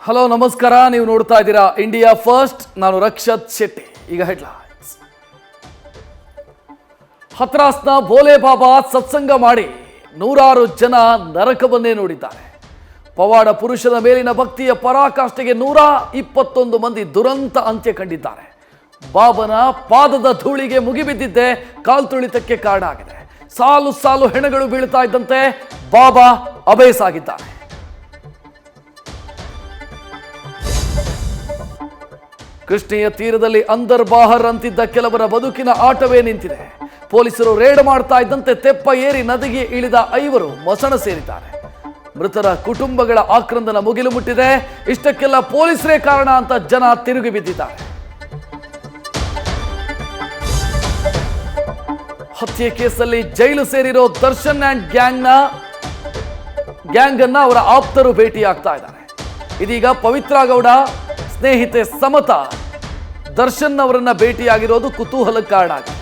Hello ನಮಸ್ಕಾರ, ನೀವು ನೋಡ್ತಾ ಇದ್ದೀರಾ ಇಂಡಿಯಾ ಫಸ್ಟ್. ನಾನು ರಕ್ಷತ್ ಶೆಟ್ಟಿ. ಈಗ ಹೆಡ್ಲೈನ್ಸ್. ಹತ್ರಾಸ್ನ ಭೋಲೆ ಬಾಬಾ ಸತ್ಸಂಗ ಮಾಡಿ ನೂರಾರು ಜನ ನರಕವನ್ನೇ ನೋಡಿದ್ದಾರೆ. ಪವಾಡ ಪುರುಷನ ಮೇಲಿನ ಭಕ್ತಿಯ ಪರಾಕಾಷ್ಠೆಗೆ 121 ಮಂದಿ ದುರಂತ ಅಂತ್ಯ ಕಂಡಿದ್ದಾರೆ. ಬಾಬನ ಪಾದದ ಧೂಳಿಗೆ ಮುಗಿಬಿದ್ದಿದ್ದೇ ಕಾಲ್ತುಳಿತಕ್ಕೆ ಕಾರಣ ಆಗಿದೆ. ಸಾಲು ಸಾಲು ಹೆಣಗಳು ಬೀಳ್ತಾ ಇದ್ದಂತೆ ಬಾಬಾ ಅಬೇಸಾಗಿದ್ದಾರೆ. ಕೃಷ್ಣೆಯ ತೀರದಲ್ಲಿ ಅಂದರ್ ಬಾಹರ್ ಅಂತಿದ್ದ ಕೆಲವರ ಬದುಕಿನ ಆಟವೇ ನಿಂತಿದೆ. ಪೊಲೀಸರು ರೇಡ್ ಮಾಡ್ತಾ ಇದ್ದಂತೆ ತೆಪ್ಪ ಏರಿ ನದಿಗೆ ಇಳಿದ 5 ಮಸಣ ಸೇರಿದ್ದಾರೆ. ಮೃತರ ಕುಟುಂಬಗಳ ಆಕ್ರಂದನ ಮುಗಿಲು ಮುಟ್ಟಿದೆ. ಇಷ್ಟಕ್ಕೆಲ್ಲ ಪೊಲೀಸರೇ ಕಾರಣ ಅಂತ ಜನ ತಿರುಗಿ ಬಿದ್ದಿದ್ದಾರೆ. ಹತ್ಯೆ ಕೇಸಲ್ಲಿ ಜೈಲು ಸೇರಿರೋ ದರ್ಶನ್ ಅಂಡ್ ಗ್ಯಾಂಗ್ ಅನ್ನ ಅವರ ಆಪ್ತರು ಭೇಟಿಯಾಗ್ತಾ ಇದ್ದಾರೆ. ಇದೀಗ ಪವಿತ್ರ ಗೌಡ ಸ್ನೇಹಿತೆ ಸಮತಾ ದರ್ಶನ್ ಅವರನ್ನ ಭೇಟಿಯಾಗಿರೋದು ಕುತೂಹಲಕ್ಕೆ ಕಾರಣ ಆಗಿದೆ.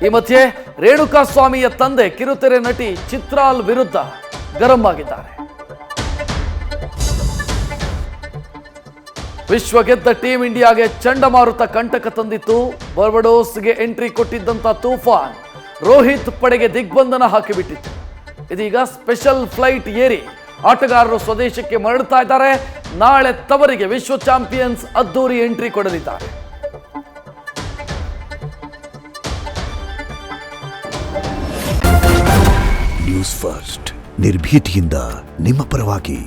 ಈ ಮಧ್ಯೆ ರೇಣುಕಾ ಸ್ವಾಮಿಯ ತಂದೆ ಕಿರುತೆರೆ ನಟಿ ಚಿತ್ರಾಲ್ ವಿರುದ್ಧ ಗರಂ ಆಗಿದ್ದಾರೆ. ವಿಶ್ವ ಗೆದ್ದ ಟೀಮ್ ಇಂಡಿಯಾಗೆ ಚಂಡಮಾರುತ ಕಂಟಕ ತಂದಿತ್ತು. ಬರ್ಬಡೋಸ್ಗೆ ಎಂಟ್ರಿ ಕೊಟ್ಟಿದ್ದಂತ ತೂಫಾನ್ ರೋಹಿತ್ ಪಡೆಗೆ ದಿಗ್ಬಂಧನ ಹಾಕಿಬಿಟ್ಟಿತ್ತು. ಇದೀಗ ಸ್ಪೆಷಲ್ ಫ್ಲೈಟ್ ಏರಿ ಆಟಗಾರರು ಸ್ವದೇಶಕ್ಕೆ ಮರಳುತ್ತಾ ಇದ್ದಾರೆ. ನಾಳೆ ತವರಿಗೆ ವಿಶ್ವ ಚಾಂಪಿಯನ್ಸ್ ಅದ್ದೂರಿ ಎಂಟ್ರಿ ಕೊಡಲಿದ್ದಾರೆ. ನ್ಯೂಸ್ ಫಸ್ಟ್, ನಿರ್ಭೀತಿಯಿಂದ ನಿಮ್ಮ ಪರವಾಗಿ.